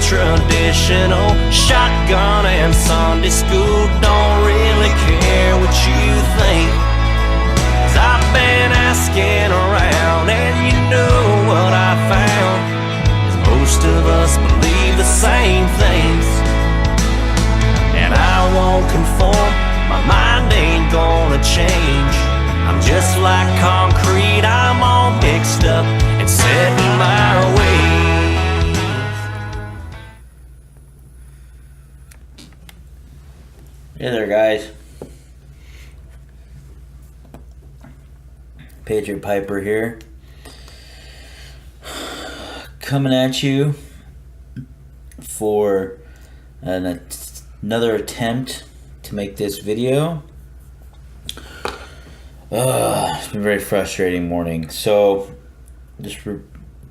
traditional. Shotgun and Sunday school, don't really care what you think. 'Cause I've been asking around, and you know what I found is most of us believe the same things. And I won't conform, my mind ain't gonna change. I'm just like concrete, I'm all mixed up and set in my ways. Hey there, guys. Patriot Piper here. Coming at you for another attempt to make this video. It's been a very frustrating morning. So, just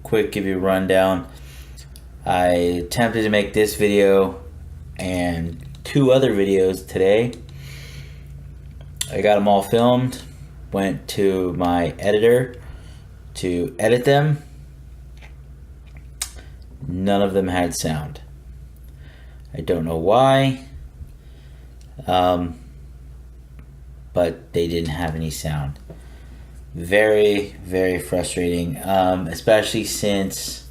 quick, give you a rundown. I attempted to make this video and 2 other videos today. I got them all filmed, went to my editor to edit them. None of them had sound. I don't know why. But they didn't have any sound. Very, very frustrating, especially since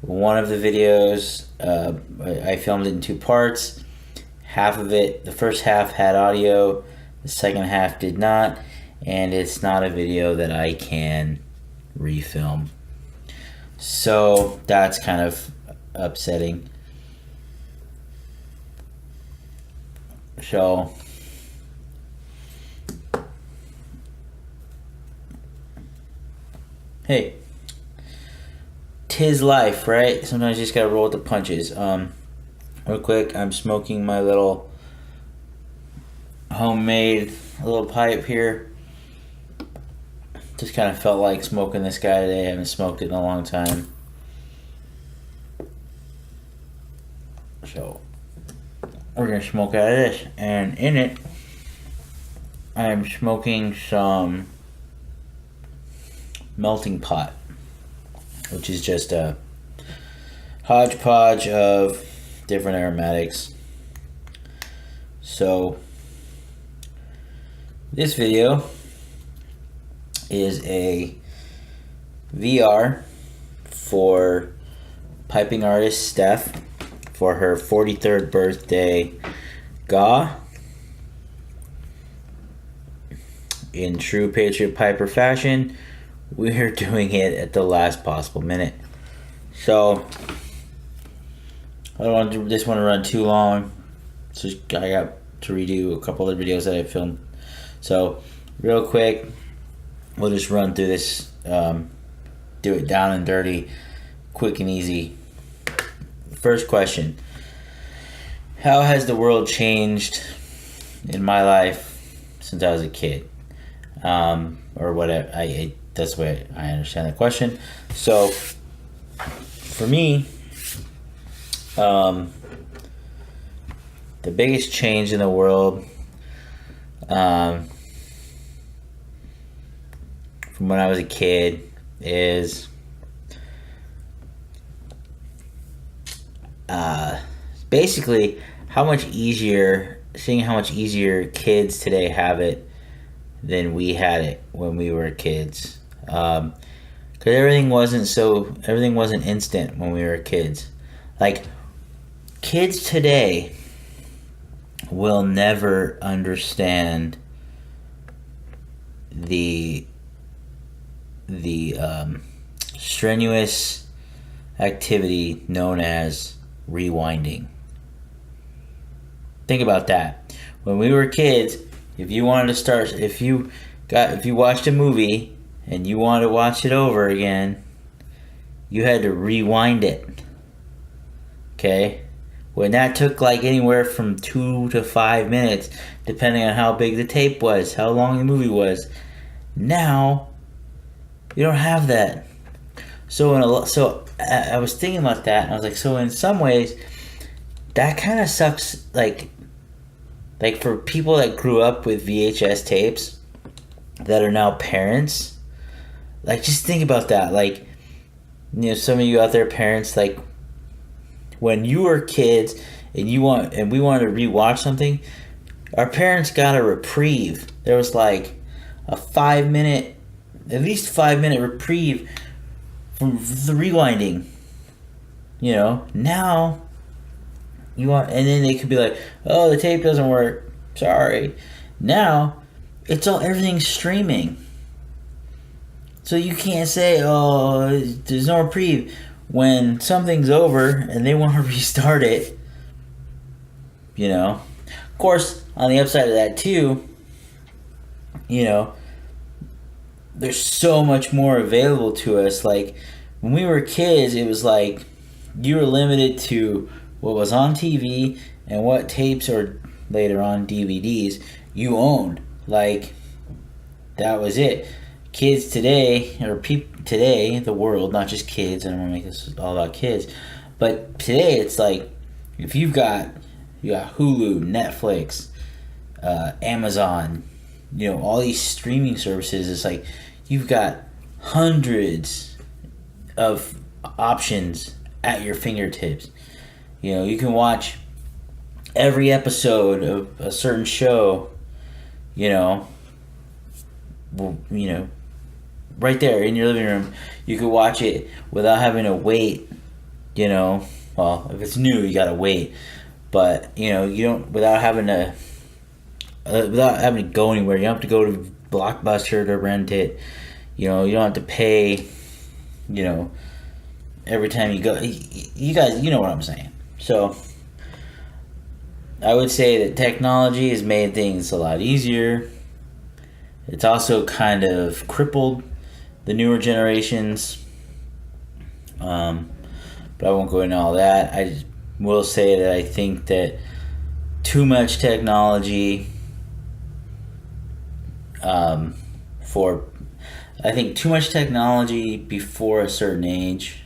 one of the videos, I filmed it in 2 parts. Half of it, the first half had audio, the second half did not, and it's not a video that I can refilm. So that's kind of upsetting. So hey, 'tis life, right? Sometimes you just gotta roll with the punches. Real quick, I'm smoking my little homemade little pipe here. Just kind of felt like smoking this guy today. I haven't smoked it in a long time. So we're gonna smoke out of this, and in it, I'm smoking some melting pot, which is just a hodgepodge of different aromatics. So this video is a VR for piping artist Steph for her 43rd birthday GA. In true Patriot Piper fashion, we're doing it at the last possible minute. So I don't want this one to run too long. So I got to redo a couple of videos that I filmed. So real quick, we'll just run through this, do it down and dirty, quick and easy. First question: how has the world changed in my life since I was a kid? Or whatever. That's the way I understand the question. So for me, the biggest change in the world, from when I was a kid, is basically seeing how much easier kids today have it than we had it when we were kids. Because everything wasn't instant when we were kids. Like, kids today will never understand the strenuous activity known as rewinding. Think about that. When we were kids, if you watched a movie and you wanted to watch it over again, you had to rewind it. Okay? When that took like anywhere from 2 to 5 minutes, depending on how big the tape was, how long the movie was. Now, you don't have that. So I was thinking about that, and I was like, so in some ways, that kind of sucks. Like for people that grew up with VHS tapes that are now parents, like, just think about that. Like, some of you out there, parents, like, when you were kids and we wanted to rewatch something, our parents got a reprieve. There was like a 5 minute, at least 5 minute reprieve from the rewinding. You know, now you want, and then they could be like, "Oh, the tape doesn't work. Sorry." Now it's everything's streaming, so you can't say, "Oh, there's no reprieve." When something's over and they want to restart it, you know. Of course, on the upside of that too, you know, there's so much more available to us. Like when we were kids, it was like you were limited to what was on TV and what tapes or later on DVDs you owned. Like that was it. Kids today, or people today, the world, not just kids, I don't want to make this all about kids, but today it's like if you got Hulu, Netflix, Amazon, you know, all these streaming services, it's like you've got hundreds of options at your fingertips. You know, you can watch every episode of a certain show, you know, right there in your living room. You could watch it without having to wait, you know. Well, if it's new, you gotta wait. But, you know, you don't, without having to go anywhere. You don't have to go to Blockbuster to rent it. You know, you don't have to pay, you know, every time you go. You guys, you know what I'm saying. So, I would say that technology has made things a lot easier. It's also kind of crippled the newer generations. But I won't go into all that. I just will say that I think that too much technology too much technology before a certain age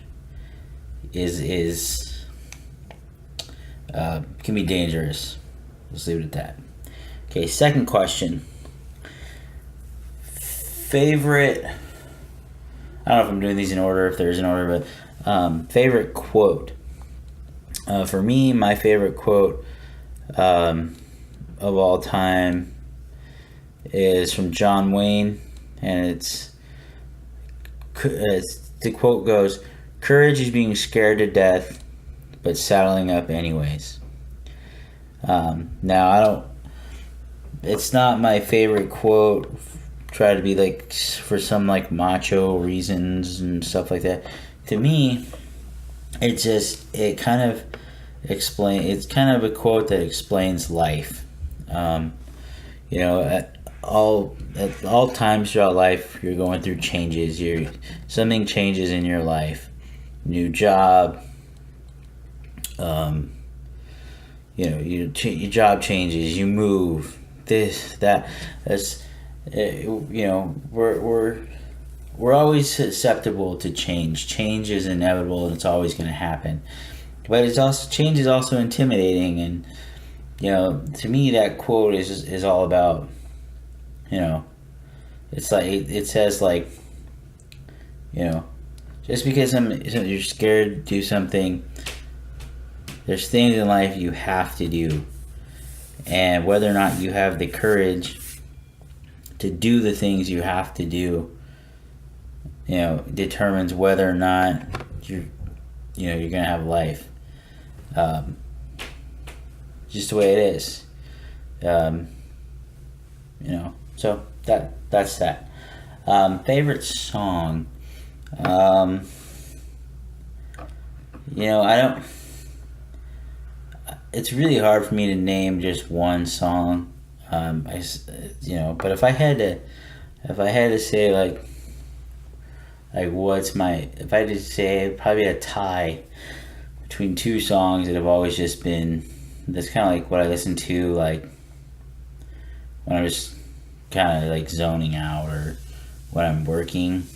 can be dangerous. Let's leave it at that. Okay, second question. Favorite, I don't know if I'm doing these in order, if there's an order, but favorite quote. For me, my favorite quote of all time is from John Wayne, and the quote goes, "Courage is being scared to death, but saddling up anyways." Now, it's not my favorite quote, try to be like for some like macho reasons and stuff like that. To me, it's kind of a quote that explains life. You know, at all times throughout life, you're going through changes. Something changes in your life, new job. You know, your job changes. You move. This, that. That's. You know, we're always susceptible to change. Change is inevitable, and it's always going to happen. But change is also intimidating, and you know, to me, that quote is all about, you know, it's like it says like, you know, just because you're scared to do something, there's things in life you have to do, and whether or not you have the courage to do the things you have to do, you know, determines whether or not you're gonna have life. Just the way it is. You know, so that's that. Favorite song. You know, it's really hard for me to name just one song. You know, but if I had to say like if I had to say, probably a tie between two songs that have always just been, that's kind of like what I listen to like when I was kind of like zoning out, or when I'm working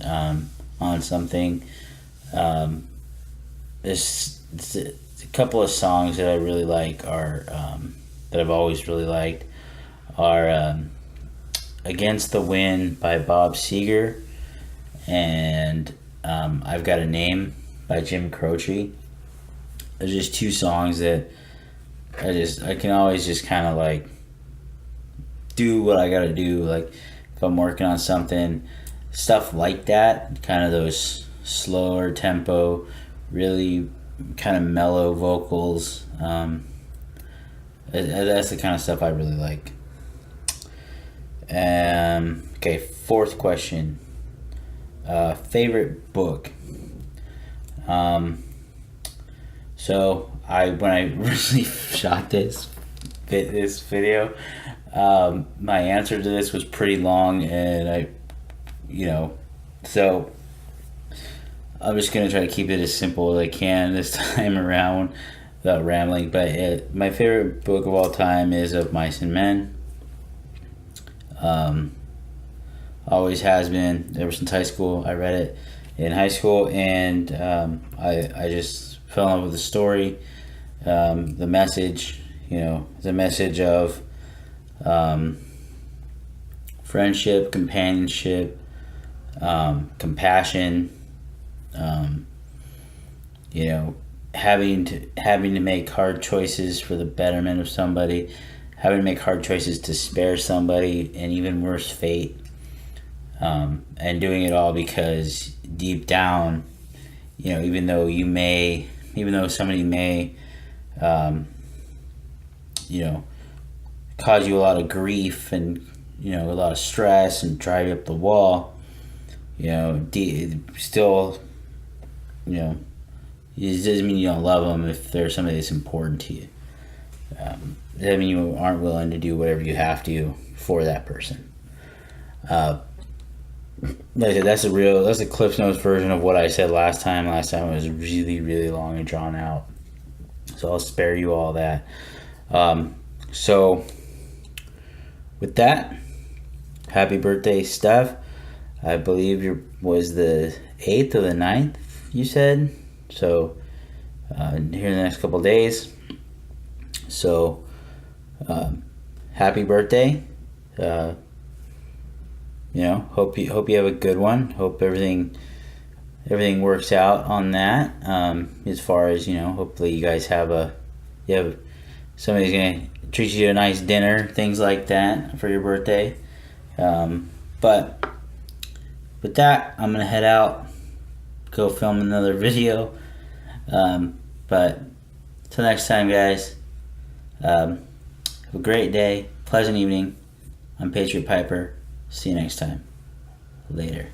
on something. There's a couple of songs that I really like are that I've always really liked are "Against the Wind" by Bob Seger, and "I've Got a Name" by Jim Croce. there's just two songs that I can always just kind of like do what I gotta do. Like if I'm working on something, stuff like that, kind of those slower tempo, really kind of mellow vocals. That's the kind of stuff I really like. Okay, fourth question. Favorite book. So when I originally shot this video, my answer to this was pretty long, and so I'm just gonna try to keep it as simple as I can this time around without rambling. But my favorite book of all time is Of Mice and Men. Always has been ever since high school. I read it in high school, and I just fell in love with the story, the message. The message of friendship, companionship, compassion. Having to make hard choices for the betterment of somebody, having to make hard choices to spare somebody an even worse fate, and doing it all because deep down, even though somebody may, cause you a lot of grief and a lot of stress and drive you up the wall, still, it doesn't mean you don't love them if they're somebody that's important to you. It doesn't mean you aren't willing to do whatever you have to for that person. Like I said, that's the Cliff Notes version of what I said last time. Last time it was really, really long and drawn out, so I'll spare you all that. So with that, happy birthday, Steph. I believe was the 8th or the 9th, you said. So here in the next couple of days. So happy birthday. Hope you have a good one. Hope everything works out on that. As far as hopefully you guys have somebody's gonna treat you to a nice dinner, things like that for your birthday. But with that, I'm gonna head out, go film another video. But till next time, guys. Have a great day, pleasant evening. I'm Patriot Piper. See you next time. Later.